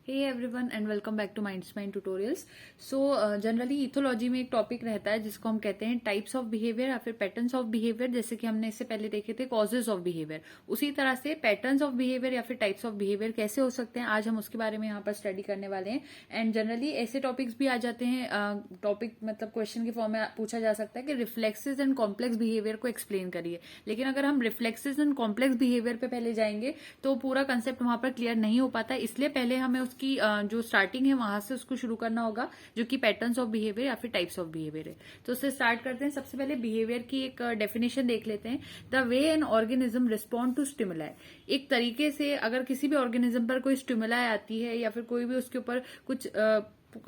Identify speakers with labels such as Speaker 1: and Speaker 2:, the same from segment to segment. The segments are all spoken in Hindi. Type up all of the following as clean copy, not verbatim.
Speaker 1: Hey everyone and welcome back to minds mind tutorials. So generally ethology में एक टॉपिक रहता है जिसको हम कहते हैं टाइप्स ऑफ बिहेवियर या फिर पैटर्न्स ऑफ बिहेवियर। जैसे कि हमने इससे पहले देखे थे कॉजेज ऑफ बिहेवियर, उसी तरह से पैटर्न्स ऑफ बिहेवियर या फिर टाइप्स ऑफ बिहेवियर कैसे हो सकते हैं, आज हम उसके बारे में यहाँ पर स्टडी करने वाले हैं। एंड जनरली ऐसे टॉपिक्स भी आ जाते हैं, टॉपिक मतलब क्वेश्चन के फॉर्म में पूछा जा सकता है कि रिफ्लेक्सेस एंड कॉम्प्लेक्स बिहेवियर को एक्सप्लेन करिए। लेकिन अगर हम रिफ्लेक्सेस एंड कॉम्प्लेक्स बिहेवियर पे पहले जाएंगे तो पूरा कंसेप्ट वहां पर क्लियर नहीं हो पाता, इसलिए पहले हमें उसकी जो स्टार्टिंग है वहां से उसको शुरू करना होगा, जो कि पैटर्न्स ऑफ बिहेवियर या फिर टाइप्स ऑफ बिहेवियर है। तो उससे स्टार्ट करते हैं। सबसे पहले बिहेवियर की एक डेफिनेशन देख लेते हैं। The way an organism respond to stimuli. एक तरीके से अगर किसी भी ऑर्गेनिज्म पर कोई स्टिमुलाई आती है या फिर कोई भी उसके ऊपर कुछ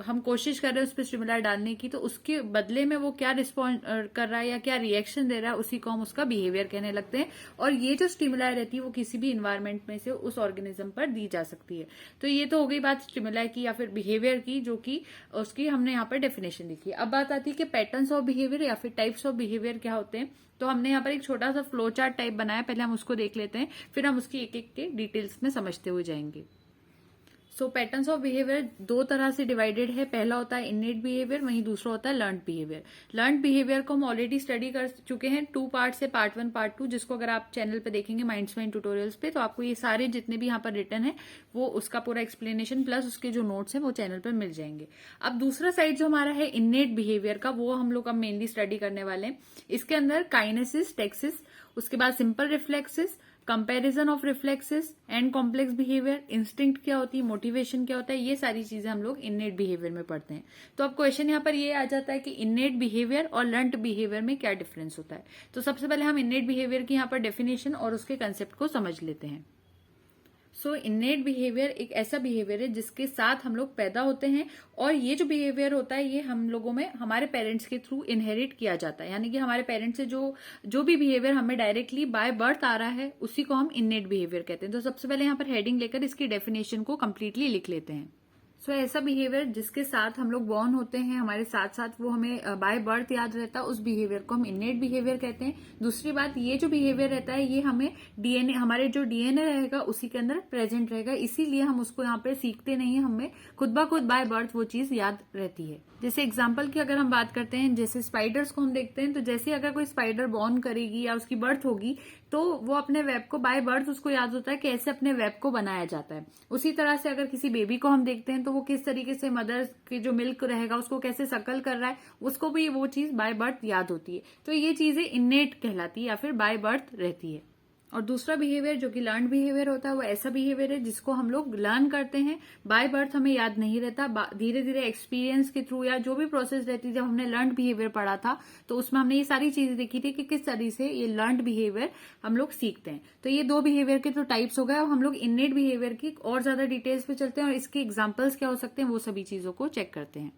Speaker 1: हम कोशिश कर रहे हैं उस पर स्टिमुलाई डालने की, तो उसके बदले में वो क्या रिस्पॉन्ड कर रहा है या क्या रिएक्शन दे रहा है, उसी को हम उसका बिहेवियर कहने लगते हैं। और ये जो स्टिमुलाई रहती है वो किसी भी इन्वायरमेंट में से उस ऑर्गेनिज्म पर दी जा सकती है। तो ये तो हो गई बात स्टिमुलाई की या फिर बिहेवियर की, जो कि उसकी हमने यहाँ पर डेफिनेशन लिखी है। अब बात आती है कि पैटर्न्स ऑफ बिहेवियर या फिर टाइप्स ऑफ बिहेवियर क्या होते हैं। तो हमने यहाँ पर एक छोटा सा फ्लो चार्ट टाइप बनाया, पहले हम उसको देख लेते हैं, फिर हम उसकी एक एक के डिटेल्स में समझते हुए जाएंगे। सो पैटर्न्स ऑफ बिहेवियर दो तरह से डिवाइडेड है। पहला होता है इनेट बिहेवियर, वहीं दूसरा होता है लर्न्ड बिहेवियर। लर्न्ड बिहेवियर को हम ऑलरेडी स्टडी कर चुके हैं 2 पार्ट से, पार्ट 1 पार्ट 2, जिसको अगर आप चैनल पे देखेंगे माइंड्स माइंड ट्यूटोरियल्स पे, तो आपको ये सारे जितने भी यहाँ पर रिटर्न है वो उसका पूरा एक्सप्लेनेशन प्लस उसके जो नोट्स हैं वो चैनल पर मिल जाएंगे। अब दूसरा साइड जो हमारा है इनेट बिहेवियर का, वो हम लोग अब मेनली स्टडी करने वाले हैं। इसके अंदर काइनेसिस, टेक्सिस, उसके बाद simple reflexes, comparison of reflexes and complex behaviour, instinct क्या होती है, मोटिवेशन क्या होता है, ये सारी चीजें हम लोग इनेट बिहेवियर में पढ़ते हैं। तो अब क्वेश्चन यहाँ पर ये आ जाता है कि इनेट बिहेवियर और लर्न्ड बिहेवियर में क्या डिफरेंस होता है। तो सबसे पहले हम इनेट बिहेवियर की यहाँ पर डेफिनेशन और उसके कंसेप्ट को समझ लेते हैं। सो इनेट बिहेवियर एक ऐसा बिहेवियर है जिसके साथ हम लोग पैदा होते हैं, और ये जो बिहेवियर होता है ये हम लोगों में हमारे पेरेंट्स के थ्रू इनहेरिट किया जाता है। यानी कि हमारे पेरेंट्स से जो भी बिहेवियर हमें डायरेक्टली बाय बर्थ आ रहा है उसी को हम इनेट बिहेवियर कहते हैं। तो सबसे पहले यहाँ पर हेडिंग लेकर इसकी डेफिनेशन को कंप्लीटली लिख लेते हैं। सो ऐसा बिहेवियर जिसके साथ हम लोग बॉर्न होते हैं, हमारे साथ साथ वो हमें बाय बर्थ याद रहता है, उस बिहेवियर को हम इनेट बिहेवियर कहते हैं। दूसरी बात, ये जो बिहेवियर रहता है ये हमें डीएनए, हमारे जो डीएनए रहेगा उसी के अंदर प्रेजेंट रहेगा, इसीलिए हम उसको यहाँ पे सीखते नहीं है, हमें खुद ब खुद बाय बर्थ वो चीज याद रहती है। जैसे एग्जाम्पल की अगर हम बात करते हैं, जैसे स्पाइडर्स को हम देखते हैं, तो जैसे अगर कोई स्पाइडर बॉर्न करेगी या उसकी बर्थ होगी तो वो अपने वेब को बाय बर्थ उसको याद होता है कि ऐसे अपने वेब को बनाया जाता है। उसी तरह से अगर किसी बेबी को हम देखते हैं तो वो किस तरीके से मदर के जो मिल्क रहेगा उसको कैसे सकल कर रहा है, उसको भी वो चीज बाय बर्थ याद होती है। तो ये चीजें इनेट कहलाती है या फिर बाय बर्थ रहती है। और दूसरा बिहेवियर जो कि लर्न बिहेवियर होता है वो ऐसा बिहेवियर है जिसको हम लोग लर्न करते हैं, बाय बर्थ हमें याद नहीं रहता, धीरे धीरे एक्सपीरियंस के थ्रू या जो भी प्रोसेस रहती है। जब हमने लर्न बिहेवियर पढ़ा था तो उसमें हमने ये सारी चीजें देखी थी कि किस तरह से ये लर्न बिहेवियर हम लोग सीखते हैं। तो ये दो बिहेवियर के तो टाइप्स हो गए। अब हम लोग इनेट बिहेवियर की और ज्यादा डिटेल्स पे चलते हैं और इसके एग्जाम्पल्स क्या हो सकते हैं वो सभी चीजों को चेक करते हैं।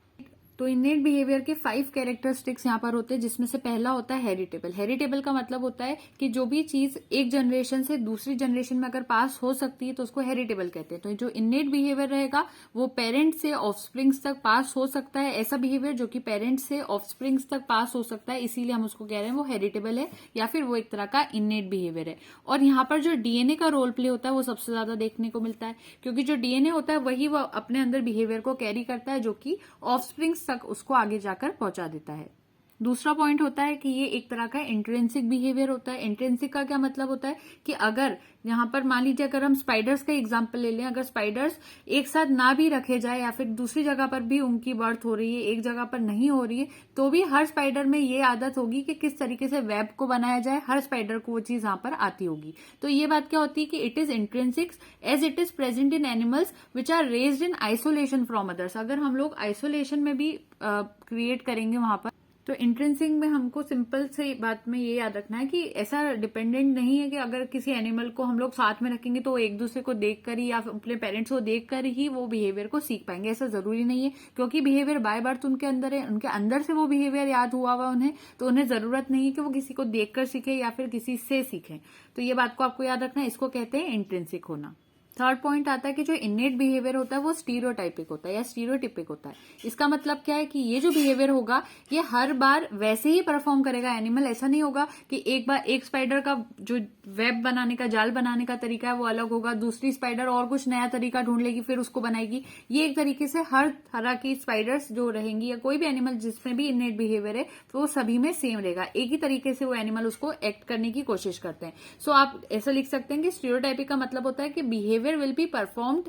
Speaker 1: तो इनेट बिहेवियर के 5 कैरेक्टरिस्टिक्स यहाँ पर होते हैं, जिसमें से पहला होता है हेरिटेबल। हेरिटेबल का मतलब होता है कि जो भी चीज एक जनरेशन से दूसरी जनरेशन में अगर पास हो सकती है तो उसको हेरिटेबल कहते हैं। तो जो इनेट बिहेवियर रहेगा वो पेरेंट्स से ऑफस्प्रिंग्स तक पास हो सकता है। ऐसा बिहेवियर जो कि पेरेंट्स से ऑफस्प्रिंग्स तक पास हो सकता है, इसीलिए हम उसको कह रहे हैं वो हेरिटेबल है या फिर वो एक तरह का इनेट बिहेवियर है। और यहाँ पर जो डीएनए का रोल प्ले होता है वो सबसे ज्यादा देखने को मिलता है, क्योंकि जो डीएनए होता है वही वो अपने अंदर बिहेवियर को कैरी करता है, जो कि ऑफस्प्रिंग्स तक उसको आगे जाकर पहुंचा देता है। दूसरा पॉइंट होता है कि ये एक तरह का इंट्रिंसिक बिहेवियर होता है। इंट्रिंसिक का क्या मतलब होता है कि अगर यहाँ पर मान लीजिए अगर हम स्पाइडर्स का एग्जांपल ले लें, अगर स्पाइडर्स एक साथ ना भी रखे जाए या फिर दूसरी जगह पर भी उनकी बर्थ हो रही है, एक जगह पर नहीं हो रही है, तो भी हर स्पाइडर में ये आदत होगी कि किस तरीके से वेब को बनाया जाए, हर स्पाइडर को वो चीज यहाँ पर आती होगी। तो ये बात क्या होती है कि it is intrinsic as it is present in animals which are raised in isolation from others. अगर हम लोग आइसोलेशन में भी क्रिएट करेंगे वहां पर, तो इंट्रेंसिक में हमको सिंपल से बात में ये याद रखना है कि ऐसा डिपेंडेंट नहीं है कि अगर किसी एनिमल को हम लोग साथ में रखेंगे तो एक दूसरे को देखकर ही या अपने पेरेंट्स को देखकर ही वो बिहेवियर को सीख पाएंगे। ऐसा जरूरी नहीं है, क्योंकि बिहेवियर बाय बर्थ उनके अंदर है, उनके अंदर से वो बिहेवियर याद हुआ हुआ उन्हें, तो उन्हें जरूरत नहीं है कि वो किसी को देखकर सीखे या फिर किसी से सीखे। तो ये बात को आपको याद रखना है, इसको कहते हैं इंट्रेंसिक होना। थर्ड पॉइंट आता है कि जो इनेट बिहेवियर होता है वो स्टीरियोटाइपिक होता है या स्टीरियोटिपिक होता है। इसका मतलब क्या है कि ये जो बिहेवियर होगा ये हर बार वैसे ही परफॉर्म करेगा एनिमल। ऐसा नहीं होगा कि एक बार एक स्पाइडर का जो वेब बनाने का, जाल बनाने का तरीका है वो अलग होगा, दूसरी स्पाइडर और कुछ नया तरीका ढूंढ लेगी फिर उसको बनाएगी। ये एक तरीके से हर तरह की स्पाइडर्स जो रहेंगी या कोई भी एनिमल जिसमें भी इनेट बिहेवियर है तो वो सभी में सेम रहेगा। एक ही तरीके से वो एनिमल उसको एक्ट करने की कोशिश करते हैं। सो आप ऐसा लिख सकते हैं कि स्टीरियोटाइपिक का मतलब होता है कि behaviour will be performed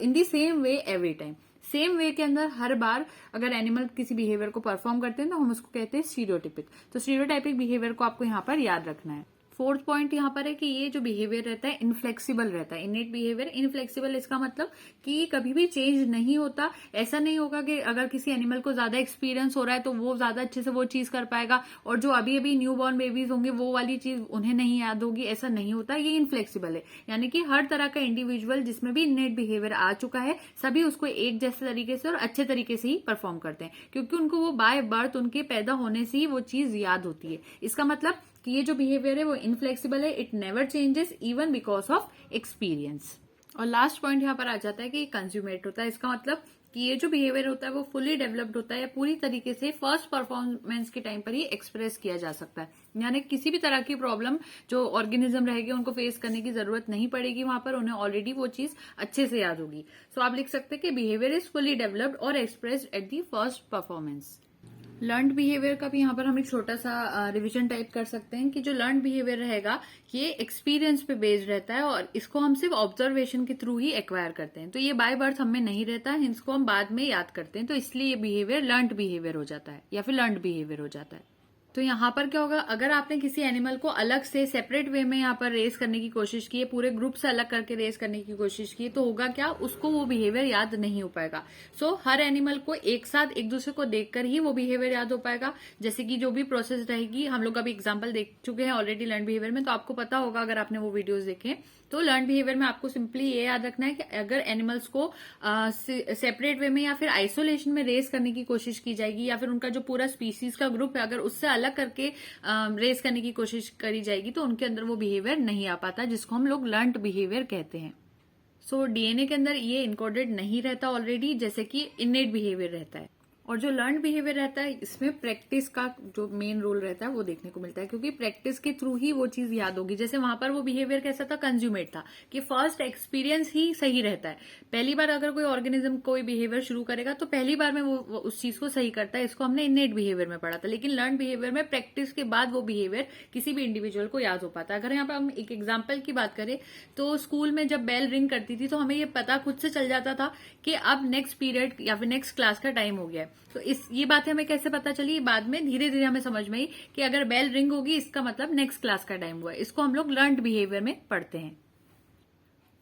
Speaker 1: in the same way every time। Same way के अंदर हर बार अगर एनिमल किसी बिहेवियर को परफॉर्म करते हैं तो हम उसको कहते हैं स्टीरियोटिपिक। तो स्टीरियोटाइपिक बिहेवियर को आपको यहाँ पर याद रखना है। फोर्थ पॉइंट यहाँ पर है कि ये जो बिहेवियर रहता है इनफ्लेक्सिबल रहता है। इनेट बिहेवियर इनफ्लेक्सिबल, इसका मतलब कि कभी भी चेंज नहीं होता। ऐसा नहीं होगा कि अगर किसी एनिमल को ज्यादा एक्सपीरियंस हो रहा है तो वो ज्यादा अच्छे से वो चीज कर पाएगा और जो अभी अभी न्यू बॉर्न बेबीज होंगे वो वाली चीज उन्हें नहीं याद होगी। ऐसा नहीं होता, ये इनफ्लेक्सिबल है। यानी कि हर तरह का इंडिविजुअल जिसमें भी इनेट बिहेवियर आ चुका है सभी उसको एक जैसे तरीके से और अच्छे तरीके से ही परफॉर्म करते हैं, क्योंकि उनको वो बाय बर्थ, उनके पैदा होने से ही वो चीज याद होती है। इसका मतलब कि ये जो बिहेवियर है वो इनफ्लेक्सिबल है, it never changes even because of experience. और लास्ट पॉइंट यहाँ पर आ जाता है कि कंज्यूमेट होता है। इसका मतलब कि ये जो बिहेवियर होता है वो फुली डेवलप्ड होता है, पूरी तरीके से फर्स्ट परफॉर्मेंस के टाइम पर ही एक्सप्रेस किया जा सकता है। यानी किसी भी तरह की प्रॉब्लम जो ऑर्गेनिज्म रहेगी उनको फेस करने की जरूरत नहीं पड़ेगी, वहां पर उन्हें ऑलरेडी वो चीज अच्छे से याद होगी। सो आप लिख सकते हैं कि बिहेवियर इज फुली डेवलप्ड और expressed at the first performance. Learned behaviour का भी यहाँ पर हम एक छोटा सा रिवीजन टाइप कर सकते हैं कि जो लर्न्ड बिहेवियर रहेगा ये एक्सपीरियंस पे बेस्ड रहता है और इसको हम सिर्फ ऑब्जर्वेशन के थ्रू ही एक्वायर करते हैं। तो ये बाय बर्थ हमें नहीं रहता है, इसको हम बाद में याद करते हैं। तो इसलिए ये बिहेवियर लर्न्ड बिहेवियर हो जाता है या फिर लर्न्ड बिहेवियर हो जाता है। तो यहाँ पर क्या होगा, अगर आपने किसी एनिमल को अलग से सेपरेट वे में यहाँ पर रेस करने की कोशिश की है, पूरे ग्रुप से अलग करके रेस करने की कोशिश की, तो होगा क्या, उसको वो बिहेवियर याद नहीं हो पाएगा। सो हर एनिमल को एक साथ एक दूसरे को देखकर ही वो बिहेवियर याद हो पाएगा। जैसे कि जो भी प्रोसेस रहेगी, हम लोग अभी एग्जाम्पल देख चुके हैं ऑलरेडी लर्न बिहेवियर में, तो आपको पता होगा अगर आपने वो वीडियोज देखे। तो लर्न बिहेवियर में आपको सिंपली ये याद रखना है कि अगर एनिमल्स को सेपरेट वे में या फिर आइसोलेशन में रेस करने की कोशिश की जाएगी या फिर उनका जो पूरा स्पीसीज का ग्रुप है अगर उससे अलग करके रेस करने की कोशिश करी जाएगी तो उनके अंदर वो बिहेवियर नहीं आ पाता, जिसको हम लोग लर्न्ड बिहेवियर कहते हैं। सो डीएनए के अंदर ये इनकोडेड नहीं रहता ऑलरेडी, जैसे कि इनेट बिहेवियर रहता है। और जो लर्न बिहेवियर रहता है इसमें प्रैक्टिस का जो मेन रोल रहता है वो देखने को मिलता है, क्योंकि प्रैक्टिस के थ्रू ही वो चीज याद होगी। जैसे वहां पर वो बिहेवियर कैसा था, कंज्यूमेट था, कि फर्स्ट एक्सपीरियंस ही सही रहता है। पहली बार अगर कोई ऑर्गेनिज्म कोई बिहेवियर शुरू करेगा तो पहली बार में वो उस चीज को सही करता है। इसको हमने इनेट बिहेवियर में पढ़ा था। लेकिन लर्न बिहेवियर में प्रैक्टिस के बाद वो बिहेवियर किसी भी इंडिविजुअल को याद हो पाता है। अगर यहाँ पर हम एक एग्जाम्पल की बात करें तो स्कूल में जब बेल रिंग करती थी तो हमें ये पता खुद से चल जाता था कि अब नेक्स्ट पीरियड या फिर नेक्स्ट क्लास का टाइम हो गया है। तो ये बात हमें कैसे पता चली, बाद में धीरे धीरे हमें समझ में आई कि अगर बेल रिंग होगी इसका मतलब नेक्स्ट क्लास का टाइम हुआ है। इसको हम लोग लर्न्ड बिहेवियर में पढ़ते हैं।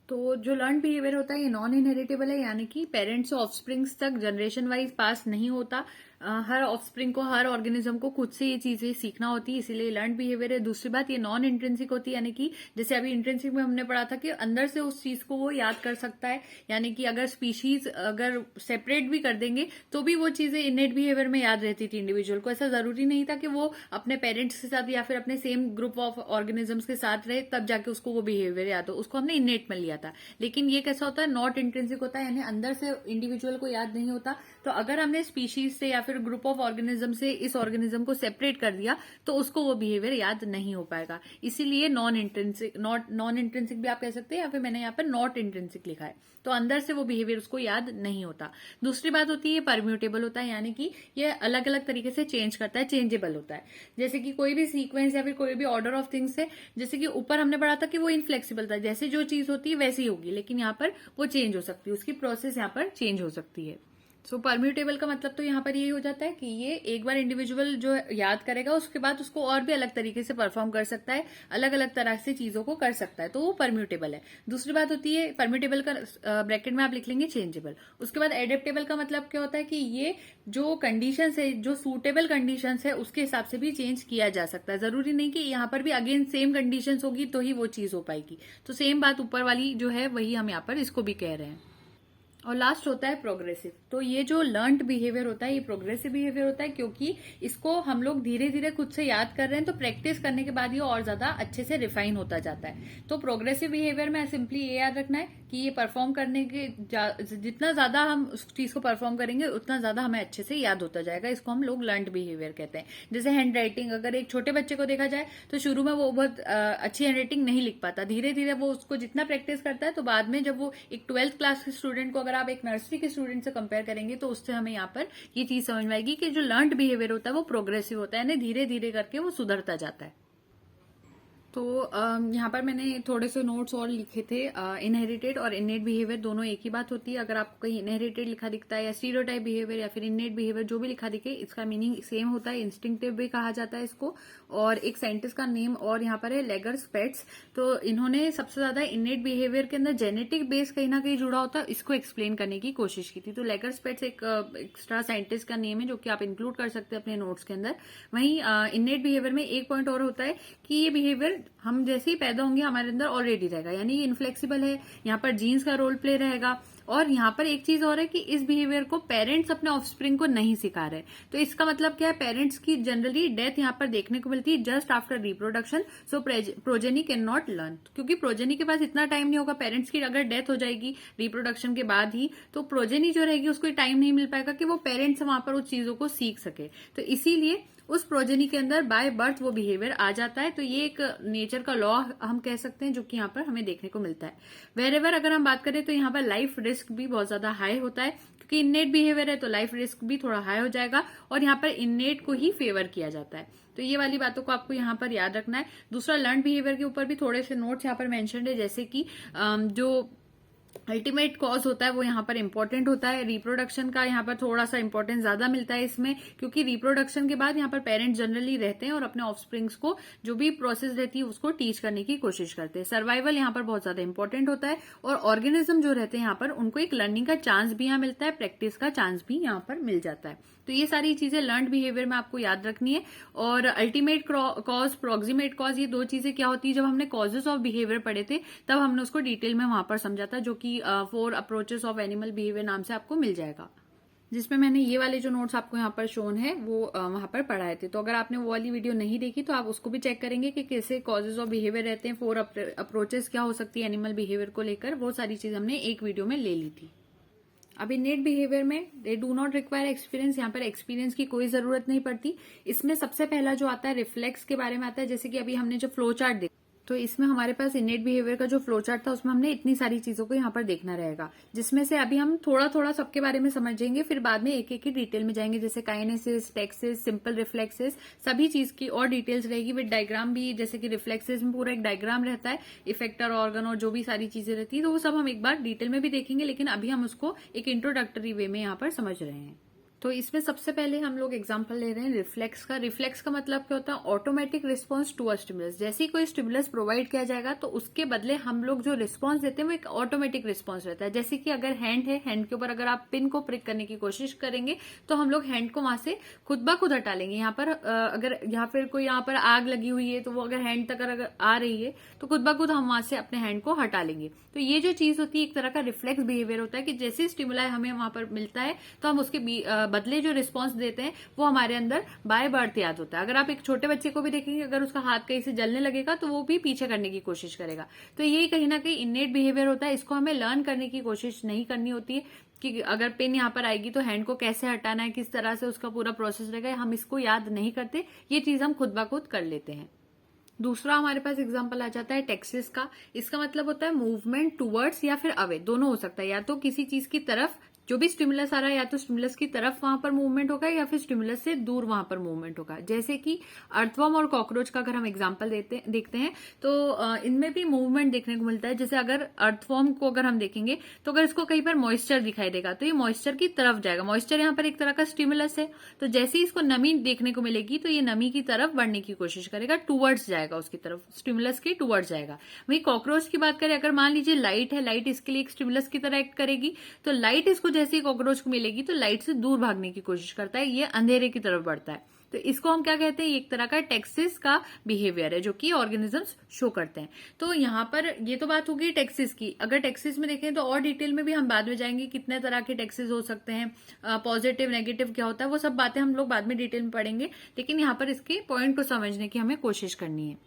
Speaker 1: तो जो लर्न बिहेवियर होता है ये नॉन इनहेरिटेबल है, यानी कि पेरेंट्स से ऑफस्प्रिंग्स तक जनरेशन वाइज पास नहीं होता। हर ऑफस्प्रिंग को, हर ऑर्गेनिज्म को खुद से ये चीजें सीखना होती है, इसीलिए लर्न बिहेवियर है। दूसरी बात ये नॉन इंट्रिंसिक होती है, यानी कि जैसे अभी इंट्रिंसिक में हमने पढ़ा था कि अंदर से उस चीज को वो याद कर सकता है। यानी कि अगर स्पीशीज अगर सेपरेट भी कर देंगे तो भी वो चीजें इनेट बिहेवियर में याद रहती थी इंडिविजुअल को। ऐसा जरूरी नहीं था कि वो अपने पेरेंट्स के साथ या फिर अपने सेम ग्रुप ऑफ ऑर्गेनिजम्स के साथ रहे तब जाके उसको वो बिहेवियर याद हो। उसको हमने इनेट में लिया था। लेकिन ये कैसा होता है, नॉट इंट्रिंसिक होता है, यानी अंदर से इंडिविजुअल को याद नहीं होता। तो अगर हमने स्पीशीज से या फिर ग्रुप ऑफ ऑर्गेनिज्म से इस ऑर्गेनिज्म को सेपरेट कर दिया तो उसको वो बिहेवियर याद नहीं हो पाएगा। इसीलिए नॉन इंट्रिंसिक भी आप कह सकते हैं, या फिर मैंने यहाँ पर नॉट इंट्रिंसिक लिखा है। तो अंदर से वो बिहेवियर उसको याद नहीं होता। दूसरी बात होती है परम्यूटेबल होता है, यानी कि ये अलग अलग तरीके से चेंज करता है, चेंजेबल होता है। जैसे कि कोई भी सीक्वेंस या फिर कोई भी ऑर्डर ऑफ थिंग्स है, जैसे कि ऊपर हमने पढ़ा था कि वो इनफ्लेक्सिबल था, जैसे जो चीज होती है वैसी होगी, लेकिन यहाँ पर वो चेंज हो सकती है, उसकी प्रोसेस यहाँ पर चेंज हो सकती है। सो परम्यूटेबल का मतलब तो यहाँ पर ये हो जाता है कि ये एक बार इंडिविजुअल जो याद करेगा उसके बाद उसको और भी अलग तरीके से परफॉर्म कर सकता है, अलग अलग तरह से चीजों को कर सकता है, तो वो परम्यूटेबल है। दूसरी बात होती है परम्यूटेबल का ब्रैकेट में आप लिख लेंगे चेंजेबल। उसके बाद एडेप्टेबल का मतलब क्या होता है कि ये जो कंडीशंस है, जो सूटेबल कंडीशंस है उसके हिसाब से भी चेंज किया जा सकता है। जरूरी नहीं कि यहाँ पर भी अगेन सेम कंडीशंस होगी तो ही वो चीज हो पाएगी। तो सेम बात ऊपर वाली जो है वही हम यहाँ पर इसको भी कह रहे हैं। और लास्ट होता है प्रोग्रेसिव। तो ये जो लर्नड बिहेवियर होता है ये प्रोग्रेसिव बिहेवियर होता है, क्योंकि इसको हम लोग धीरे धीरे खुद से याद कर रहे हैं, तो प्रैक्टिस करने के बाद ये और ज्यादा अच्छे से रिफाइन होता जाता है। तो प्रोग्रेसिव बिहेवियर में सिंपली ये याद रखना है कि ये परफॉर्म करने के जितना ज्यादा हम उस चीज को परफॉर्म करेंगे उतना ज्यादा हमें अच्छे से याद होता जाएगा। इसको हम लोग लर्नड बिहेवियर कहते हैं। जैसे हैंड राइटिंग, अगर एक छोटे बच्चे को देखा जाए तो शुरू में वो बहुत अच्छी हैंड राइटिंग नहीं लिख पाता, धीरे धीरे वो उसको जितना प्रैक्टिस करता है तो बाद में जब वो एक 12th क्लास के स्टूडेंट को अगर आप एक नर्सरी के स्टूडेंट से कंपेयर करेंगे तो उससे हमें यहाँ पर ये चीज समझ में आएगी कि जो लर्नड बिहेवियर होता है वो प्रोग्रेसिव होता है, यानी धीरे धीरे करके वो सुधरता जाता है। तो यहाँ पर मैंने थोड़े से नोट्स और लिखे थे। इनहेरिटेड और इनेट बिहेवियर दोनों एक ही बात होती है। अगर आपको कहीं इनहेरिटेड लिखा दिखता है या स्टीरियोटाइप बिहेवियर या फिर इनेट बिहेवियर जो भी लिखा दिखे, इसका मीनिंग सेम होता है। इंस्टिंक्टिव भी कहा जाता है इसको। और एक साइंटिस्ट का नेम और यहाँ पर है लेगर स्पेट्स। तो इन्होंने सबसे ज्यादा इनेट बिहेवियर के अंदर जेनेटिक बेस कहीं ना कहीं जुड़ा होता है, इसको एक्सप्लेन करने की कोशिश की थी। तो लेगर स्पेट्स एक एक्स्ट्रा साइंटिस्ट का नेम है जो कि आप इंक्लूड कर सकते हैं अपने नोट्स के अंदर। वहीं इनेट बिहेवियर में एक पॉइंट और होता है कि ये बिहेवियर हम जैसे ही पैदा होंगे हमारे अंदर ऑलरेडी रहेगा, यानी ये इनफ्लेक्सिबल है। यहाँ पर जीन्स का रोल प्ले रहेगा। और यहाँ पर एक चीज और है कि इस बिहेवियर को पेरेंट्स अपने ऑफस्प्रिंग को नहीं सिखा रहे। तो इसका मतलब क्या है, पेरेंट्स की जनरली डेथ यहाँ पर देखने को मिलती है just after reproduction. So progeny can not learn, क्योंकि प्रोजेनी के पास इतना टाइम नहीं होगा। पेरेंट्स की अगर डेथ हो जाएगी रिप्रोडक्शन के बाद ही, तो प्रोजेनी जो रहेगी उसको टाइम नहीं मिल पाएगा कि वो पेरेंट्स वहां पर उस चीजों को सीख सके। तो इसीलिए उस प्रोजेनी के अंदर बाय बर्थ वो बिहेवियर आ जाता है। तो ये एक नेचर का लॉ हम कह सकते हैं जो कि यहाँ पर हमें देखने को मिलता है। वेरेवर अगर हम बात करें तो यहाँ पर लाइफ रिस्क भी बहुत ज्यादा हाई होता है, क्योंकि इननेट बिहेवियर है तो लाइफ रिस्क भी थोड़ा हाई हो जाएगा। और यहाँ पर इननेट को ही फेवर किया जाता है। तो ये वाली बातों को आपको यहाँ पर याद रखना है। दूसरा, लर्न बिहेवियर के ऊपर भी थोड़े से नोट्स यहाँ पर मेंशन्ड है, जैसे कि जो अल्टीमेट कॉज होता है वो यहाँ पर इंपॉर्टेंट होता है। रिप्रोडक्शन का यहाँ पर थोड़ा सा इंपॉर्टेंस ज्यादा मिलता है इसमें, क्योंकि रिप्रोडक्शन के बाद यहाँ पर पेरेंट्स जनरली रहते हैं और अपने ऑफस्प्रिंग्स को जो भी प्रोसेस रहती है उसको टीच करने की कोशिश करते हैं। सर्वाइवल यहाँ पर बहुत ज्यादा इंपॉर्टेंट होता है। और ऑर्गेनिज्म जो रहते हैं यहाँ पर उनको एक लर्निंग का चांस भी यहाँ मिलता है, प्रैक्टिस का चांस भी यहाँ पर मिल जाता है। तो ये सारी चीजें लर्नड बिहेवियर में आपको याद रखनी है। और अल्टीमेट कॉज, प्रोक्सीमेट कॉज, ये दो चीजें क्या होती है, जब हमने कॉजेस ऑफ बिहेवियर पढ़े थे तब हमने उसको डिटेल में वहां पर समझा था, जो कि 4 अप्रोचेस ऑफ एनिमल बिहेवियर नाम से आपको मिल जाएगा, जिसमें मैंने ये वाले जो नोट्स आपको यहाँ पर शोन है वो वहां पर पढ़ाए थे। तो अगर आपने वो वाली वीडियो नहीं देखी तो आप उसको भी चेक करेंगे कि कैसे कॉजेज ऑफ बिहेवियर रहते हैं, 4 अप्रोचेस क्या हो सकती है एनिमल बिहेवियर को लेकर, वो सारी चीज हमने एक वीडियो में ले ली थी। अब इनेट बिहेवियर में they do not require experience, यहाँ पर एक्सपीरियंस की कोई जरूरत नहीं पड़ती। इसमें सबसे पहला जो आता है रिफ्लेक्स के बारे में आता है। जैसे कि अभी हमने जो फ्लो चार्ट देखा, तो इसमें हमारे पास इनेट बिहेवियर का जो फ्लो चार्ट था उसमें हमने इतनी सारी चीजों को यहाँ पर देखना रहेगा, जिसमें से अभी हम थोड़ा थोड़ा सबके बारे में समझेंगे, फिर बाद में एक एक ही डिटेल में जाएंगे। जैसे काइनेसिस, टेक्सिस, सिंपल रिफ्लेक्सेस, सभी चीज की और डिटेल्स रहेगी विद डायग्राम भी। जैसे कि रिफ्लेक्सेस में पूरा एक डायग्राम रहता है, इफेक्टर ऑर्गन और जो भी सारी चीजें रहती है, तो वो सब हम एक बार डिटेल में भी देखेंगे, लेकिन अभी हम उसको एक इंट्रोडक्टरी वे में यहाँ पर समझ रहे हैं। तो इसमें सबसे पहले हम लोग एग्जांपल ले रहे हैं रिफ्लेक्स का। रिफ्लेक्स का मतलब क्या होता है, automatic response to a stimulus. जैसे ही कोई स्टिमुलस प्रोवाइड किया जाएगा तो उसके बदले हम लोग जो रिस्पांस देते हैं वो एक ऑटोमेटिक रिस्पांस रहता है। जैसे कि अगर हैंड है, हैंड के ऊपर अगर आप पिन को प्रिक करने की कोशिश करेंगे तो हम लोग हैंड को वहां से खुद ब खुद हटा लेंगे। यहाँ पर अगर यहाँ फिर कोई यहाँ पर आग लगी हुई है तो वो अगर हैंड तक अगर आ रही है तो खुद ब खुद हम वहां से अपने हैंड को हटा लेंगे। तो ये जो चीज होती है एक तरह का रिफ्लेक्स बिहेवियर होता है कि जैसे स्टिमुलाई हमें वहां पर मिलता है तो हम उसके बदले जो रिस्पॉन्स देते हैं वो हमारे अंदर बाय बर्थ याद होता है। अगर आप एक छोटे बच्चे को भी देखेंगे, अगर उसका हाथ कहीं से जलने लगेगा तो वो भी पीछे करने की कोशिश करेगा। तो ये कहीं ना कहीं इनेट बिहेवियर होता है। इसको हमें लर्न करने की कोशिश नहीं करनी होती है कि अगर पेन यहाँ पर आएगी तो हैंड को कैसे हटाना है, किस तरह से उसका पूरा प्रोसेस रहेगा, हम इसको याद नहीं करते। ये चीज हम खुद ब खुद कर लेते हैं। दूसरा हमारे पास एग्जांपल आ जाता है टेक्सिस का। इसका मतलब होता है मूवमेंट टुवर्ड्स या फिर अवे, दोनों हो सकता है। या तो किसी चीज की तरफ जो भी स्टिमुलस आ रहा है, या तो स्टिमुलस की तरफ वहां पर मूवमेंट होगा या फिर स्टिमुलस से दूर वहां पर मूवमेंट होगा। जैसे कि अर्थवर्म और कॉकरोच का अगर हम एग्जांपल देखते हैं तो इनमें भी मूवमेंट देखने को मिलता है। जैसे अगर अर्थवर्म को अगर हम देखेंगे तो अगर इसको कहीं पर मॉइस्चर दिखाई देगा तो ये मॉइस्चर की तरफ जाएगा। मॉइस्चर यहाँ पर एक तरह का स्टिमुलस है, तो जैसे ही इसको नमी देखने को मिलेगी तो ये नमी की तरफ बढ़ने की कोशिश करेगा, टूवर्ड्स जाएगा, उसकी तरफ, स्टिमुलस के टूवर्ड्स जाएगा। वही कॉकरोच की बात करें, अगर मान लीजिए लाइट है, लाइट इसके लिए एक स्टिमुलस की तरह एक्ट करेगी, तो लाइट इसको जैसे ही कॉकरोच को मिलेगी तो लाइट से दूर भागने की कोशिश करता है, ये अंधेरे की तरफ बढ़ता है। तो इसको हम क्या कहते हैं, एक तरह का टैक्सेस का बिहेवियर है जो कि ऑर्गेनिजम्स शो करते हैं। तो यहाँ पर ये तो बात होगी टैक्सेस की। अगर टैक्सेस में देखें तो और डिटेल में भी हम बाद में जाएंगे, कितने तरह के टैक्सेस हो सकते हैं, पॉजिटिव नेगेटिव क्या होता है, वो सब बातें हम लोग बाद में डिटेल में पढ़ेंगे, लेकिन यहाँ पर इसके पॉइंट को समझने की हमें कोशिश करनी है।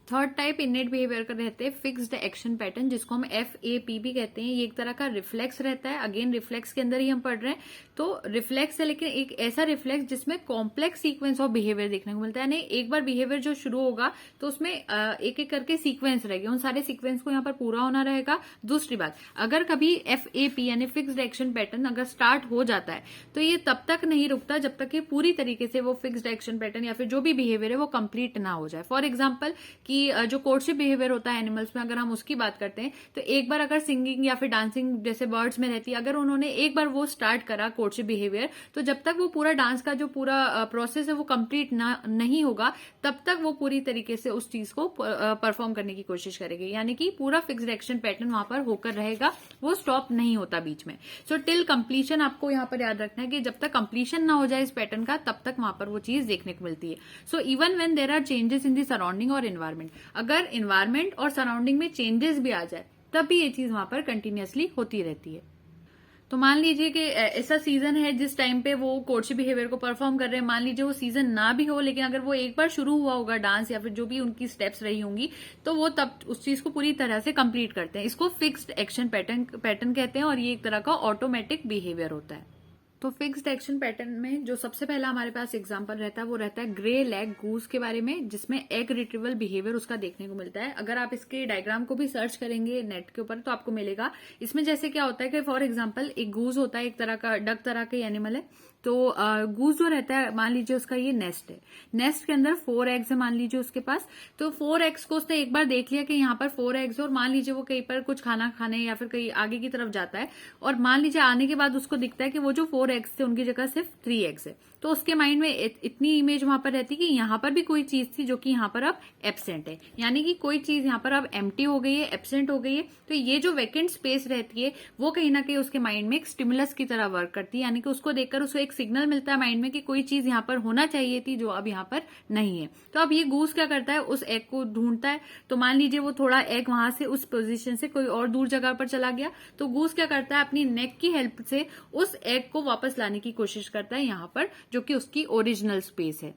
Speaker 1: थर्ड टाइप इनेट बिहेवियर का रहते हैं फिक्स्ड एक्शन पैटर्न, जिसको हम FAP भी कहते हैं। ये एक तरह का रिफ्लेक्स रहता है, अगेन रिफ्लेक्स के अंदर ही हम पढ़ रहे हैं। तो रिफ्लेक्स है, लेकिन एक ऐसा रिफ्लेक्स जिसमें कॉम्प्लेक्स सीक्वेंस ऑफ बिहेवियर देखने को मिलता है। यानी एक बार बिहेवियर जो शुरू होगा तो उसमें एक एक करके सीक्वेंस रहेगी, उन सारे सीक्वेंस को यहाँ पर पूरा होना रहेगा। दूसरी बात, अगर कभी FAP यानी फिक्स्ड एक्शन पैटर्न अगर स्टार्ट हो जाता है तो ये तब तक नहीं रुकता जब तक कि पूरी तरीके से वो फिक्स्ड एक्शन पैटर्न या फिर जो भी बिहेवियर है वो कंप्लीट ना हो जाए। फॉर एग्जाम्पल कि जो कोर्टशिप बिहेवियर होता है एनिमल्स में, अगर हम उसकी बात करते हैं तो एक बार अगर सिंगिंग या फिर डांसिंग जैसे बर्ड्स में रहती है, अगर उन्होंने एक बार वो स्टार्ट करा कोर्टशिप बिहेवियर, तो जब तक वो पूरा डांस का जो पूरा प्रोसेस है वो कंप्लीट नहीं होगा तब तक वो पूरी तरीके से उस चीज को परफॉर्म करने की कोशिश करेगी। यानी कि पूरा फिक्स्ड एक्शन पैटर्न वहां पर होकर रहेगा, वो स्टॉप नहीं होता बीच में। सो टिल कंप्लीशन आपको यहाँ पर याद रखना है कि जब तक कंप्लीशन ना हो जाए इस पैटर्न का तब तक वहां पर वो चीज देखने को मिलती है। So even when there are changes in the surrounding और एनवायरमेंट, अगर एनवायरमेंट और सराउंडिंग में चेंजेस भी आ जाए तब भी ये चीज वहां पर कंटिन्यूअसली होती रहती है। तो मान लीजिए कि ऐसा सीजन है जिस टाइम पे वो कोर्टशिप बिहेवियर को परफॉर्म कर रहे हैं, मान लीजिए वो सीजन ना भी हो, लेकिन अगर वो एक बार शुरू हुआ होगा डांस या फिर जो भी उनकी स्टेप्स रही होंगी, तो वो तब उस चीज को पूरी तरह से कंप्लीट करते हैं। इसको फिक्स्ड एक्शन पैटर्न कहते हैं और ये एक तरह का ऑटोमेटिक बिहेवियर होता है। तो फिक्स्ड एक्शन पैटर्न में जो सबसे पहला हमारे पास एग्जांपल रहता है वो रहता है ग्रे लेग गूज के बारे में, जिसमें एग रिट्रीवल बिहेवियर उसका देखने को मिलता है। अगर आप इसके डायग्राम को भी सर्च करेंगे नेट के ऊपर तो आपको मिलेगा। इसमें जैसे क्या होता है कि फॉर एग्जांपल एक गूज होता है, एक तरह का डक तरह का एनिमल है। तो गूज जो रहता है, मान लीजिए उसका ये नेस्ट है, नेस्ट के अंदर 4 एग्स है मान लीजिए उसके पास। तो 4 एग्स को उसने एक बार देख लिया कि यहाँ पर 4 एग्स है, और मान लीजिए वो कहीं पर कुछ खाना खाने या फिर कहीं आगे की तरफ जाता है, और मान लीजिए आने के बाद उसको दिखता है कि वो जो 4 एग्स थे उनकी जगह सिर्फ 3 एग्स है। तो उसके माइंड में इतनी इमेज वहां पर रहती है कि यहाँ पर भी कोई चीज थी जो कि यहाँ पर अब एब्सेंट है, यानी कि कोई चीज यहाँ पर अब एम्प्टी हो गई है, एब्सेंट हो गई है। तो ये जो वैकेंट स्पेस रहती है वो कहीं ना कहीं उसके माइंड में एक स्टिमुलस की तरह वर्क करती है, यानी कि उसको देखकर उसको एक सिग्नल मिलता है माइंड में कि कोई चीज यहाँ पर होना चाहिए थी जो अब यहाँ पर नहीं है। तो अब ये गूस क्या करता है, उस एग को ढूंढता है। तो मान लीजिए वो थोड़ा एग वहां से उस पोजीशन से कोई और दूर जगह पर चला गया, तो गूस क्या करता है, अपनी नेक की हेल्प से उस एग को वापस लाने की कोशिश करता है यहाँ पर, जो कि उसकी ओरिजिनल स्पेस है।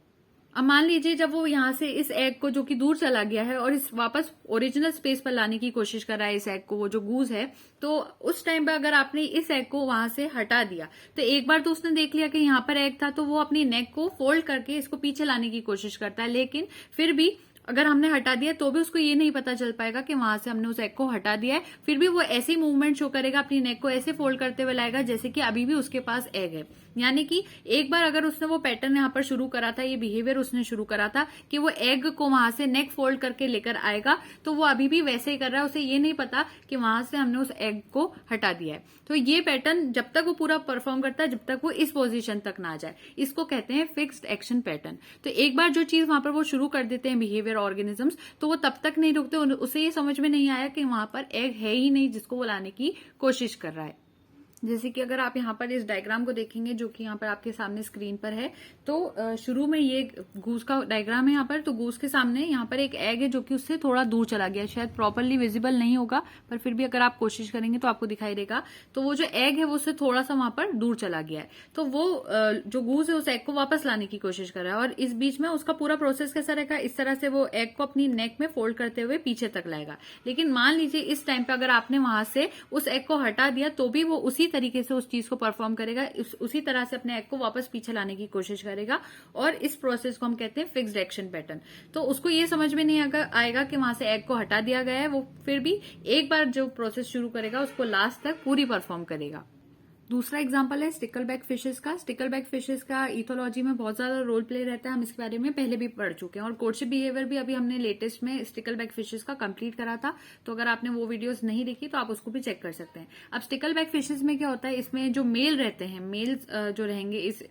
Speaker 1: अब मान लीजिए जब वो यहाँ से इस एग को जो कि दूर चला गया है और इस वापस ओरिजिनल स्पेस पर लाने की कोशिश कर रहा है इस एग को, वो जो गूज है, तो उस टाइम पे अगर आपने इस एग को वहां से हटा दिया तो एक बार तो उसने देख लिया कि यहाँ पर एग था, तो वो अपनी नेक को फोल्ड करके इसको पीछे लाने की कोशिश करता है। लेकिन फिर भी अगर हमने हटा दिया तो भी उसको ये नहीं पता चल पाएगा कि वहां से हमने उस एग को हटा दिया है। फिर भी वो ऐसी मूवमेंट शो करेगा, अपनी नेक को ऐसे फोल्ड करते हुए लाएगा जैसे कि अभी भी उसके पास एग है। यानी कि एक बार अगर उसने वो पैटर्न यहाँ पर शुरू करा था, ये बिहेवियर उसने शुरू करा था कि वो एग को वहां से नेक फोल्ड करके लेकर आएगा, तो वो अभी भी वैसे ही कर रहा है। उसे ये नहीं पता कि वहां से हमने उस एग को हटा दिया है। तो ये पैटर्न जब तक वो पूरा परफॉर्म करता है, जब तक वो इस पोजीशन तक ना आ जाए, इसको कहते हैं फिक्स्ड एक्शन पैटर्न। तो एक बार जो चीज वहां पर वो शुरू कर देते हैं बिहेवियर ऑर्गेनिजम्स, तो वो तब तक नहीं रुकते, उसे ये समझ में नहीं आया कि वहां पर एग है ही नहीं जिसको वो लाने की कोशिश कर रहा है। जैसे कि अगर आप यहाँ पर इस डायग्राम को देखेंगे जो कि यहाँ पर आपके सामने स्क्रीन पर है, तो शुरू में ये गूस का डायग्राम है यहाँ पर। तो गूस के सामने यहाँ पर एक एग है जो कि उससे थोड़ा दूर चला गया, शायद प्रॉपरली विजिबल नहीं होगा पर फिर भी अगर आप कोशिश करेंगे तो आपको दिखाई देगा। तो वो जो एग है वो उससे थोड़ा सा वहां पर दूर चला गया है, तो वो जो गूस है उस एग को वापस लाने की कोशिश कर रहा है। और इस बीच में उसका पूरा प्रोसेस कैसा रहेगा, इस तरह से वो एग को अपनी नेक में फोल्ड करते हुए पीछे तक लाएगा। लेकिन मान लीजिए इस टाइम पे अगर आपने वहां से उस एग को हटा दिया तो भी वो उसी तरीके से उस चीज को परफॉर्म करेगा, उसी तरह से अपने एग को वापस पीछे लाने की कोशिश करेगा। और इस प्रोसेस को हम कहते हैं फिक्स्ड एक्शन पैटर्न। तो उसको ये समझ में नहीं आएगा कि वहां से एग को हटा दिया गया है, वो फिर भी एक बार जो प्रोसेस शुरू करेगा उसको लास्ट तक पूरी परफॉर्म करेगा। दूसरा एग्जांपल है स्टिकलबैक फिशेस का। स्टिकलबैक फिशेस का इथोलॉजी में बहुत ज्यादा रोल प्ले रहता है, हम इसके बारे में पहले भी पढ़ चुके हैं। और कोर्टशिप बिहेवियर भी अभी हमने लेटेस्ट में स्टिकलबैक फिशेस का कंप्लीट करा था, तो अगर आपने वो वीडियोस नहीं देखी तो आप उसको भी चेक कर सकते हैं। अब स्टिकलबैक फिशेस में क्या होता है, इसमें जो मेल रहते हैं, मेल्स जो रहेंगे इस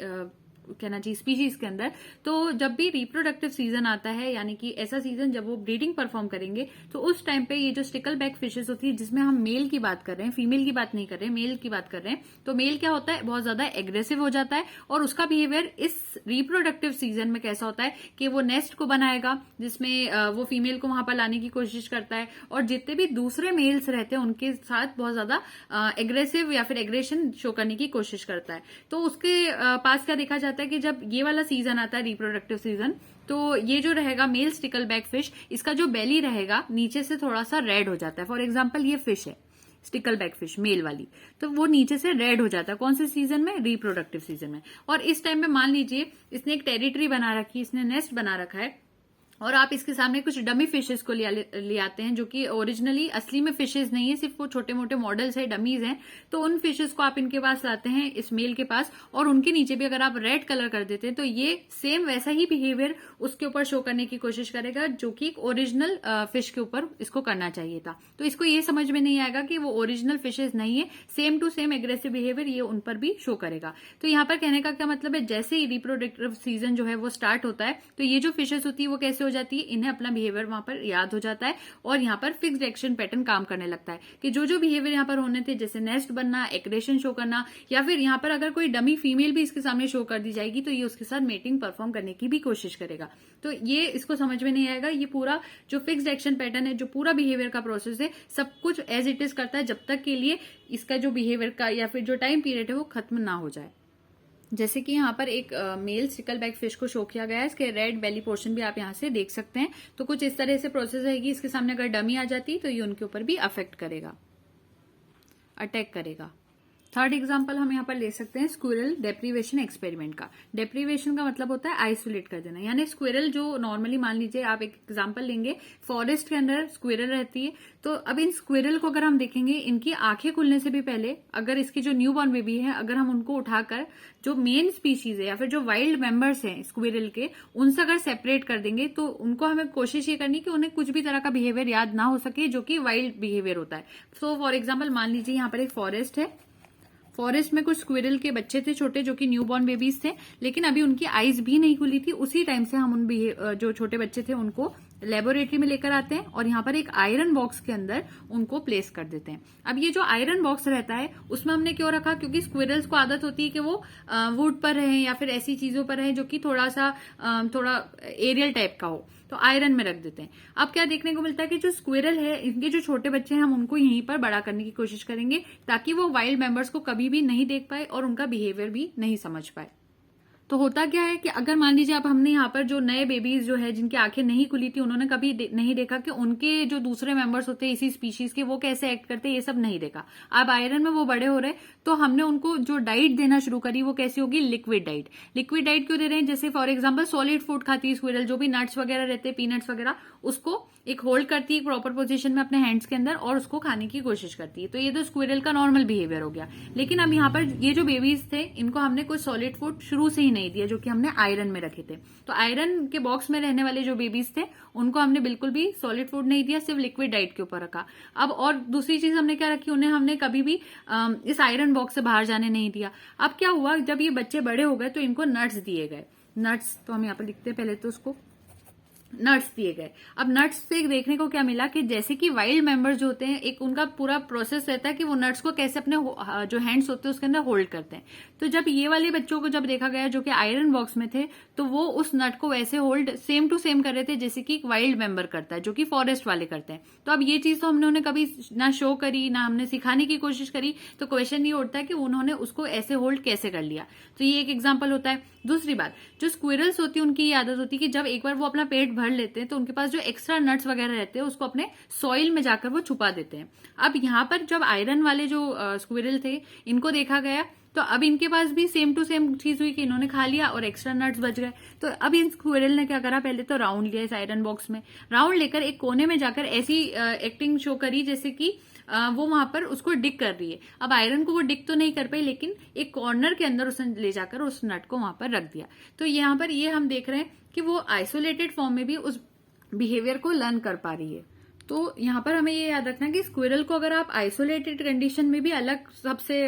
Speaker 1: कहना चाहिए स्पीशीज के अंदर। तो जब भी रिप्रोडक्टिव सीजन आता है, यानी कि ऐसा सीजन जब वो ब्रीडिंग परफॉर्म करेंगे, तो उस टाइम पे ये जो स्टिकलबैक फिशेस होती है, जिसमें हम मेल की बात कर रहे हैं, फीमेल की बात नहीं कर रहे हैं, मेल की बात कर रहे हैं, तो मेल क्या होता है, बहुत ज्यादा एग्रेसिव हो जाता है और उसका बिहेवियर इस रिप्रोडक्टिव सीजन में कैसा होता है कि वो नेस्ट को बनाएगा जिसमें वो फीमेल को वहां पर लाने की कोशिश करता है, और जितने भी दूसरे मेल्स रहते हैं उनके साथ बहुत ज्यादा एग्रेसिव या फिर एग्रेशन शो करने की कोशिश करता है। तो उसके पास क्या देखा जाता है कि जब ये वाला सीजन आता है रिप्रोडक्टिव सीजन, तो ये जो रहेगा मेल स्टिकलबैक फिश, इसका जो बेली रहेगा नीचे से थोड़ा सा रेड हो जाता है। फॉर एग्जाम्पल ये फिश है स्टिकलबैक फिश मेल वाली, तो वो नीचे से रेड हो जाता है। कौन से सीजन में, रिप्रोडक्टिव सीजन में। और इस टाइम में मान लीजिए इसने एक टेरिटरी बना रखी है, इसने नेस्ट बना रखा है, और आप इसके सामने कुछ डमी फिशेस को ले आते हैं जो कि ओरिजिनली असली में फिशेस नहीं है, सिर्फ वो छोटे मोटे मॉडल्स है, डमीज हैं। तो उन फिशेस को आप इनके पास लाते हैं, इस मेल के पास, और उनके नीचे भी अगर आप रेड कलर कर देते हैं तो ये सेम वैसा ही बिहेवियर उसके ऊपर शो करने की कोशिश करेगा जो कि एक ओरिजिनल फिश के ऊपर इसको करना चाहिए था। तो इसको ये समझ में नहीं आएगा कि वो ओरिजिनल फिशेस नहीं है, same to same aggressive behaviour ये उन पर भी शो करेगा। तो यहाँ पर कहने का क्या मतलब है, जैसे ही रिप्रोडक्टिव सीजन जो है वो स्टार्ट होता है, तो ये जो फिशेस होती है वो कैसे हो जाती है, इन्हें अपना बिहेवियर वहां पर याद हो जाता है और यहाँ पर फिक्स्ड एक्शन पैटर्न काम करने लगता है कि जो जो बिहेवियर यहाँ पर होने थे, जैसे नेस्ट बनना, एग्रेशन शो करना, या फिर यहाँ पर अगर कोई डमी फीमेल भी इसके सामने शो कर दी जाएगी तो ये उसके साथ मेटिंग परफॉर्म करने की भी कोशिश करेगा। तो ये इसको समझ में नहीं आएगा। ये पूरा जो फिक्स्ड एक्शन पैटर्न है, जो पूरा बिहेवियर का प्रोसेस है, सब कुछ एज इट इज करता है जब तक के लिए इसका जो बिहेवियर का या फिर जो टाइम पीरियड है वो खत्म ना हो जाए। जैसे कि यहाँ पर एक मेल स्टिकलबैक फिश को शो किया गया है, इसके रेड बेली पोर्शन भी आप यहाँ से देख सकते हैं। तो कुछ इस तरह से प्रोसेस रहेगी। इसके सामने अगर डमी आ जाती तो ये उनके ऊपर भी अफेक्ट करेगा, अटैक करेगा। थर्ड एग्जाम्पल हम यहाँ पर ले सकते हैं स्क्विरल डेप्रीवेशन एक्सपेरिमेंट का। डेप्रीवेशन का मतलब होता है आइसोलेट कर देना, यानी स्क्विरल जो नॉर्मली, मान लीजिए आप एक एग्जाम्पल लेंगे, फॉरेस्ट के अंदर स्क्विरल रहती है। तो अब इन स्क्विरल को अगर हम देखेंगे, इनकी आंखें खुलने से भी पहले अगर इसकी जो न्यू बॉर्न बेबी है, अगर हम उनको उठाकर जो मेन स्पीशीज है या फिर जो वाइल्ड मेंबर्स हैं स्क्विरल के, उनसे अगर सेपरेट कर देंगे तो उनको हमें कोशिश ये करनी कि उन्हें कुछ भी तरह का बिहेवियर याद ना हो सके जो कि वाइल्ड बिहेवियर होता है। सो फॉर एग्जाम्पल मान लीजिए यहाँ पर एक फॉरेस्ट है, फॉरेस्ट में कुछ स्क्विरल के बच्चे थे छोटे जो कि न्यूबॉर्न बेबीज थे, लेकिन अभी उनकी आईज भी नहीं खुली थी। उसी टाइम से हम उन जो छोटे बच्चे थे उनको लेबोरेटरी में लेकर आते हैं और यहाँ पर एक आयरन बॉक्स के अंदर उनको प्लेस कर देते हैं। अब ये जो आयरन बॉक्स रहता है उसमें हमने क्यों रखा, क्योंकि स्क्विरल्स को आदत होती है कि वो वुड पर रहें या फिर ऐसी चीजों पर रहें जो कि थोड़ा एरियल टाइप का हो, तो आयरन में रख देते हैं। अब क्या देखने को मिलता है कि जो स्क्विरल है, इनके जो छोटे बच्चे हैं, हम उनको यहीं पर बड़ा करने की कोशिश करेंगे ताकि वो वाइल्ड मेंबर्स को कभी भी नहीं देख पाए और उनका बिहेवियर भी नहीं समझ पाए। तो होता क्या है कि अगर मान लीजिए अब हमने यहाँ पर जो नए बेबीज जो है जिनकी आंखें नहीं खुली थी, उन्होंने कभी नहीं देखा कि उनके जो दूसरे मेंबर्स होते हैं इसी स्पीशीज के, वो कैसे एक्ट करते हैं, ये सब नहीं देखा। अब आयरन में वो बड़े हो रहे, तो हमने उनको जो डाइट देना शुरू करी वो कैसी होगी, लिक्विड डाइट। लिक्विड डाइट क्यों दे रहे हैं, जैसे फॉर एग्जाम्पल सॉलिड फूड खाती है स्क्विरल, जो भी नट्स वगैरह रहते हैं, पीनट्स वगैरह, उसको एक होल्ड करती है प्रॉपर पोजीशन में अपने हैंड्स के अंदर और उसको खाने की कोशिश करती है। तो ये तो स्क्विरल का नॉर्मल बिहेवियर हो गया। लेकिन अब यहाँ पर ये जो बेबीज थे, इनको हमने कोई सॉलिड फूड शुरू से ही नहीं दिया, जो कि हमने आयरन में रखे थे। तो आयरन के बॉक्स में रहने वाले जो बेबीज थे उनको हमने बिल्कुल भी सॉलिड फूड नहीं दिया, सिर्फ लिक्विड डाइट के ऊपर रखा। अब और दूसरी चीज हमने क्या रखी, उन्हें हमने कभी भी इस आयरन बॉक्स से बाहर जाने नहीं दिया। अब क्या हुआ, जब ये बच्चे बड़े हो गए तो इनको नट्स दिए गए। नट्स तो हम यहाँ पर लिखते हैं पहले, तो उसको नट्स दिए गए। अब नट्स से देखने को क्या मिला कि जैसे कि वाइल्ड मेंबर्स जो होते हैं, एक उनका पूरा प्रोसेस रहता है कि वो नट्स को कैसे अपने जो हैंड्स होते हैं उसके अंदर होल्ड करते हैं। तो जब ये वाले बच्चों को जब देखा गया जो कि आयरन बॉक्स में थे, तो वो उस नट को वैसे होल्ड सेम टू सेम कर रहे थे जैसे कि एक वाइल्ड मेंबर करता है, जो कि फॉरेस्ट वाले करते हैं। तो अब ये चीज तो हमने उन्हें कभी ना शो करी, ना हमने सिखाने की कोशिश करी, तो क्वेश्चन ये उठता है कि उन्होंने उसको ऐसे होल्ड कैसे कर लिया। तो ये एक एग्जाम्पल होता है। दूसरी बात, जो स्क्विरल्स होती है उनकी ये आदत होती है कि जब एक बार वो अपना पेट भर लेते हैं तो उनके पास जो एक्स्ट्रा नट्स वगैरह रहते हैं उसको अपने सॉइल में जाकर वो छुपा देते हैं। अब यहाँ पर जब आयरन वाले जो स्क्विरल थे, इनको देखा गया, तो अब इनके पास भी सेम टू सेम चीज हुई कि इन्होंने खा लिया और एक्स्ट्रा नट्स बच गए। तो अब इन स्क्विरल ने क्या करा, पहले तो राउंड लिया इस आयरन बॉक्स में, राउंड लेकर एक कोने में जाकर ऐसी एक्टिंग शो करी जैसे कि वो वहां पर उसको डिग कर रही है। अब आयरन को वो डिग तो नहीं कर पाई, लेकिन एक कॉर्नर के अंदर उसने ले जाकर उस नट को वहां पर रख दिया। तो यहाँ पर ये हम देख रहे हैं कि वो आइसोलेटेड फॉर्म में भी उस बिहेवियर को लर्न कर पा रही है। तो यहाँ पर हमें ये याद रखना है कि स्क्विरल को अगर आप आइसोलेटेड कंडीशन में भी अलग सबसे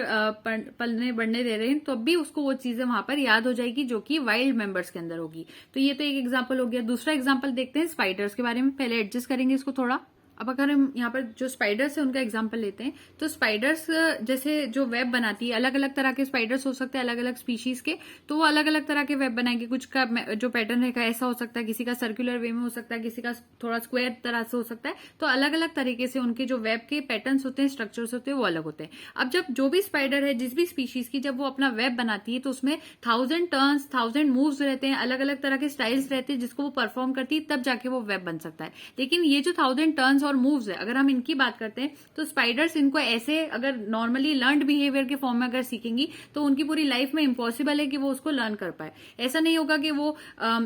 Speaker 1: पलने बढ़ने दे रहे हैं तो अब भी उसको वो चीजें वहां पर याद हो जाएगी जो कि वाइल्ड मेंबर्स के अंदर होगी। तो ये तो एक एग्जांपल हो गया। दूसरा एग्जांपल देखते हैं स्पाइडर्स के बारे में। पहले एडजस्ट करेंगे इसको थोड़ा। अब अगर हम यहाँ पर जो स्पाइडर्स है उनका एग्जांपल लेते हैं तो स्पाइडर्स जैसे जो वेब बनाती है, अलग अलग तरह के स्पाइडर्स हो सकते हैं अलग अलग स्पीशीज के, तो वो अलग अलग तरह के वेब बनाएंगे। कुछ का जो पैटर्न है ऐसा हो सकता है, किसी का सर्कुलर वे में हो सकता है, किसी का थोड़ा स्क्वायर तरह से हो सकता है। तो अलग अलग तरीके से उनके जो वेब के पैटर्न्स होते हैं, स्ट्रक्चर्स होते हैं, वो अलग होते हैं। अब जब जो भी स्पाइडर है जिस भी स्पीशीज की जब वो अपना वेब बनाती है तो उसमें 1000 टर्न्स 1000 मूव्स रहते हैं, अलग अलग तरह के स्टाइल्स रहते हैं जिसको वो परफॉर्म करती है, तब जाके वो वेब बन सकता है। लेकिन ये जो 1000 टर्न्स और मूव्स है, अगर हम इनकी बात करते हैं तो स्पाइडर्स इनको ऐसे अगर नॉर्मली लर्नड बिहेवियर के फॉर्म में अगर सीखेंगी तो उनकी पूरी लाइफ में इम्पॉसिबल है कि वो उसको लर्न कर पाए। ऐसा नहीं होगा कि वो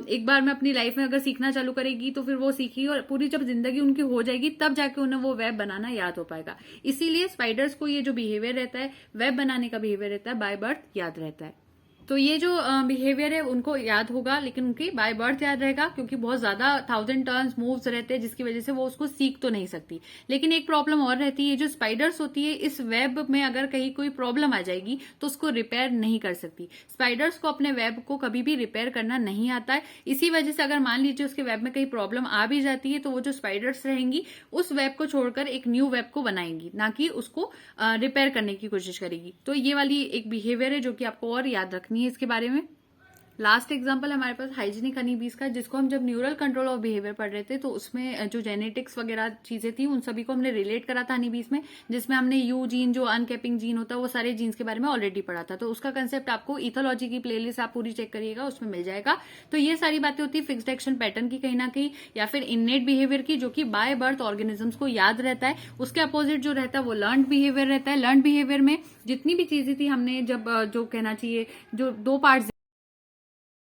Speaker 1: एक बार में अपनी लाइफ में अगर सीखना चालू करेगी तो फिर वो सीखेगी और पूरी जब जिंदगी उनकी हो जाएगी तब जाके उन्हें वो वेब बनाना याद हो पाएगा। इसीलिए स्पाइडर्स को ये जो बिहेवियर रहता है, वेब बनाने का बिहेवियर रहता है, बाय बर्थ याद रहता है। तो ये जो बिहेवियर है उनको याद होगा, लेकिन उनकी बाय बर्थ याद रहेगा क्योंकि बहुत ज्यादा 1000 टर्न्स मूव्स रहते हैं जिसकी वजह से वो उसको सीख तो नहीं सकती। लेकिन एक प्रॉब्लम और रहती है, जो स्पाइडर्स होती है इस वेब में अगर कहीं कोई प्रॉब्लम आ जाएगी तो उसको रिपेयर नहीं कर सकती। स्पाइडर्स को अपने वेब को कभी भी रिपेयर करना नहीं आता है। इसी वजह से अगर मान लीजिए उसके वेब में कहीं प्रॉब्लम आ भी जाती है तो वो जो स्पाइडर्स रहेंगी उस वेब को छोड़कर एक न्यू वेब को बनाएंगी, ना कि उसको रिपेयर करने की कोशिश करेगी। तो ये वाली एक बिहेवियर है जो कि आपको और याद रखनी है इसके बारे में। लास्ट एग्जांपल हमारे पास हाइजीनिक हनीबीज का, जिसको हम जब न्यूरल कंट्रोल ऑफ बिहेवियर पढ़ रहे थे तो उसमें जो जेनेटिक्स वगैरह चीजें थी उन सभी को हमने रिलेट करा था हनीबीज में, जिसमें हमने यू जीन जो अनकैपिंग जीन होता है वो सारे जीन्स के बारे में ऑलरेडी पढ़ा था। तो उसका कंसेप्ट आपको इथोलॉजी की प्लेलिस्ट आप पूरी चेक करिएगा, उसमें मिल जाएगा। तो ये सारी बातें होती है फिक्स्ड एक्शन पैटर्न की कहीं ना कहीं, या फिर इननेट बिहेवियर की जो कि बाय बर्थ ऑर्गेनिजम्स को याद रहता है। उसके अपोजिट जो रहता है वो लर्न बिहेवियर रहता है। लर्न बिहेवियर में जितनी भी चीजें थी हमने जब जो कहना चाहिए जो दो पार्ट